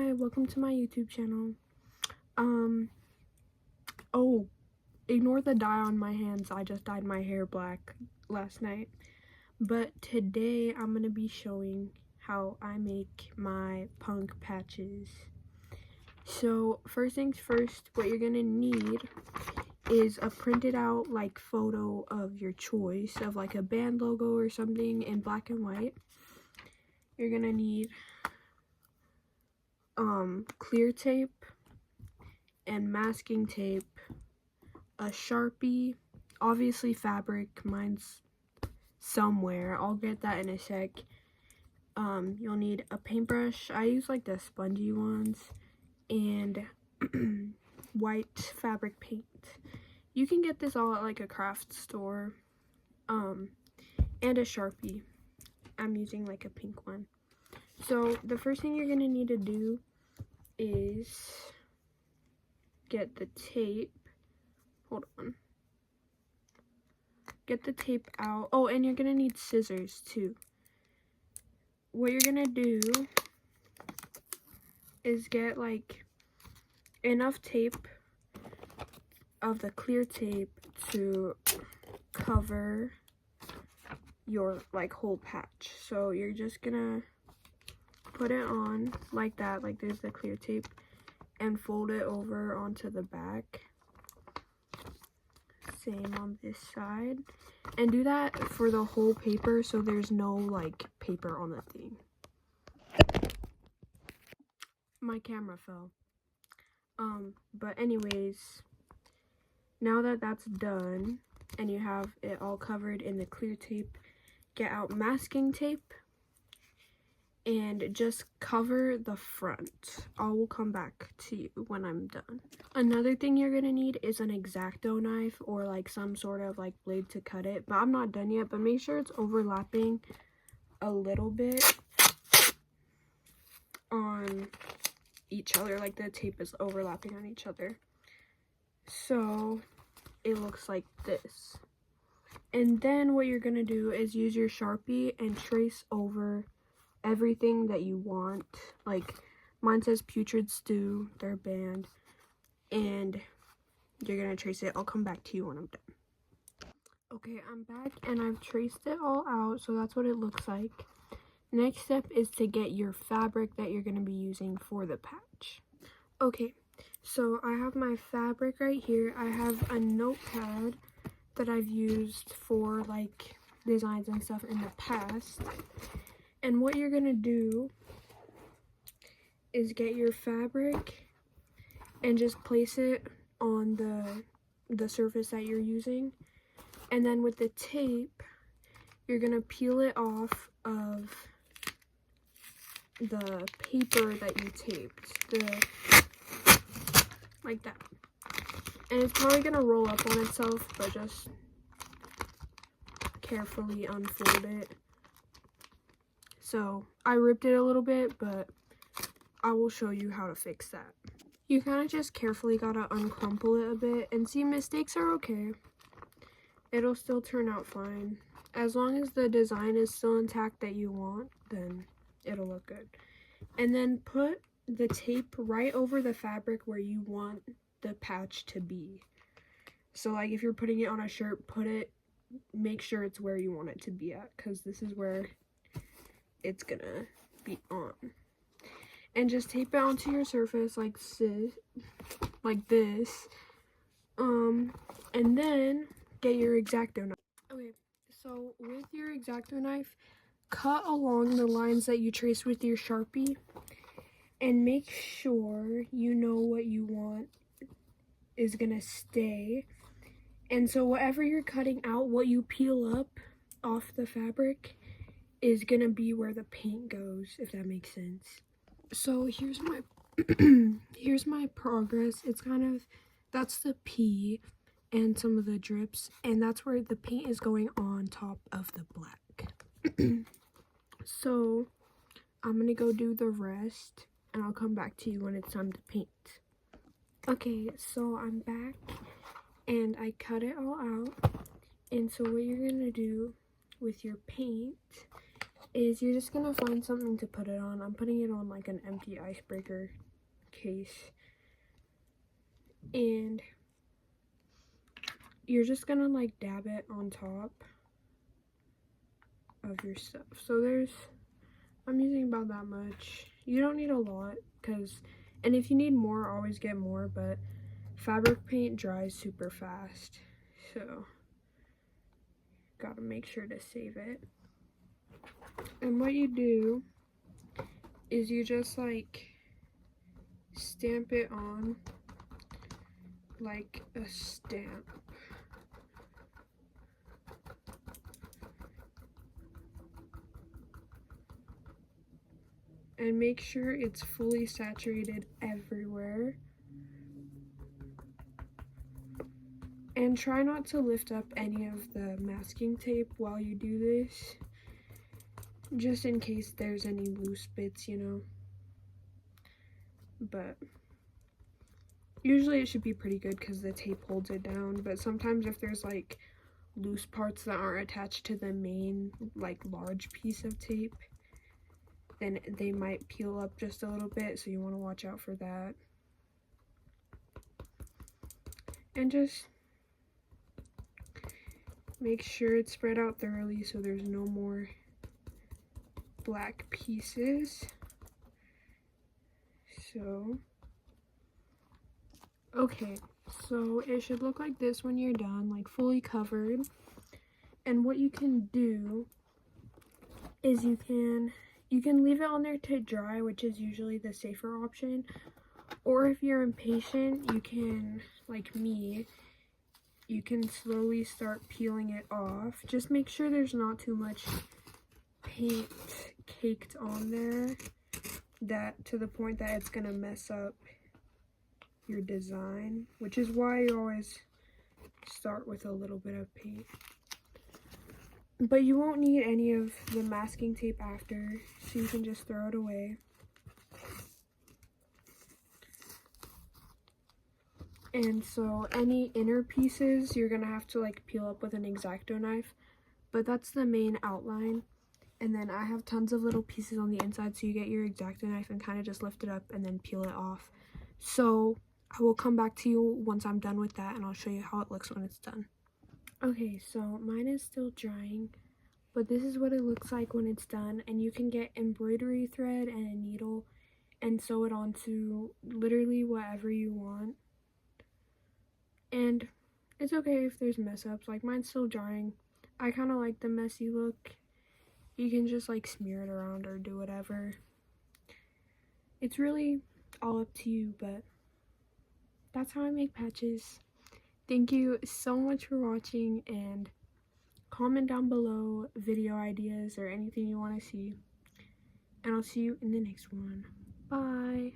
Hi, welcome to my YouTube channel. Oh, ignore the dye on my hands. I just dyed my hair black last night. But today I'm gonna be showing how I make my punk patches. So first things first, what you're gonna need is a printed out like photo of your choice of like a band logo or something in black and white. You're gonna need clear tape and masking tape, a Sharpie, obviously fabric, mine's somewhere, I'll get that in a sec. You'll need a paintbrush, I use like the spongy ones, and white fabric paint. You can get this all at like a craft store, and a Sharpie. I'm using like a pink one. So the first thing you're gonna need to do is get the tape. Hold on. Get the tape out. Oh, and you're gonna need scissors too. What you're gonna do is get like enough tape of the clear tape to cover your like whole patch. So you're just gonna put it on like that, like there's the clear tape, and fold it over onto the back. Same on this side, and do that for the whole paper so there's no like paper on the thing. My camera fell. But anyways, now that that's done and you have it all covered in the clear tape, get out masking tape and just cover the front. I will come back to you when I'm done. Another thing you're gonna need is an X-Acto knife or like some sort of like blade to cut it, but I'm not done yet. But make sure it's overlapping a little bit on each other, like the tape is overlapping on each other, so it looks like this. And then what you're gonna do is use your Sharpie and trace over everything that you want. Like mine says Putrid Stew, their band, and you're gonna trace it. I'll come back to you when I'm done. Okay, I'm back and I've traced it all out, so that's what it looks like. Next step is to get your fabric that you're gonna be using for the patch. Okay, so I have my fabric right here. I have a notepad that I've used for like designs and stuff in the past. And what you're gonna do is get your fabric and just place it on the surface that you're using. And then with the tape, you're gonna peel it off of the paper that you taped, like that. And it's probably gonna roll up on itself, but just carefully unfold it. So I ripped it a little bit, but I will show you how to fix that. You kind of just carefully gotta uncrumple it a bit, and see, mistakes are okay. It'll still turn out fine. As long as the design is still intact that you want, then it'll look good. And then put the tape right over the fabric where you want the patch to be. So like if you're putting it on a shirt, make sure it's where you want it to be at, because this is where it's gonna be on. And just tape it onto your surface like this. And then get your X-Acto knife. Okay, so with your X-Acto knife, cut along the lines that you traced with your Sharpie, and make sure you know what you want is gonna stay. And so whatever you're cutting out, what you peel up off the fabric is gonna be where the paint goes, if that makes sense. So here's my here's my progress. It's kind of, that's the P and some of the drips, and that's where the paint is going on top of the black. So I'm gonna go do the rest, and I'll come back to you when it's time to paint. Okay, so I'm back and I cut it all out. And so what you're gonna do with your paint is you're just gonna find something to put it on. I'm putting it on like an empty icebreaker case. And you're just gonna like dab it on top of your stuff. So I'm using about that much. You don't need a lot, and if you need more, always get more, but fabric paint dries super fast, so gotta make sure to save it. And what you do is you just like stamp it on like a stamp. And make sure it's fully saturated everywhere. And try not to lift up any of the masking tape while you do this, just in case there's any loose bits, you know. But usually it should be pretty good because the tape holds it down, but sometimes if there's like loose parts that aren't attached to the main like large piece of tape, then they might peel up just a little bit, so you want to watch out for that. And just make sure it's spread out thoroughly so there's no more black pieces. So, okay, so it should look like this when you're done, like fully covered. And what you can do is you can leave it on there to dry, which is usually the safer option. Or if you're impatient, you can, like me, you can slowly start peeling it off. Just make sure there's not too much paint caked on there, that to the point that it's gonna mess up your design, which is why you always start with a little bit of paint. But you won't need any of the masking tape after, so you can just throw it away. And so any inner pieces you're gonna have to like peel up with an X-Acto knife, but that's the main outline. And then I have tons of little pieces on the inside, so you get your X-Acto knife and kind of just lift it up and then peel it off. So I will come back to you once I'm done with that, and I'll show you how it looks when it's done. Okay, so mine is still drying, but this is what it looks like when it's done. And you can get embroidery thread and a needle and sew it onto literally whatever you want. And it's okay if there's mess ups, like mine's still drying. I kind of like the messy look. You can just like smear it around or do whatever. It's really all up to you, but that's how I make patches. Thank you so much for watching, and comment down below video ideas or anything you want to see. And I'll see you in the next one. Bye!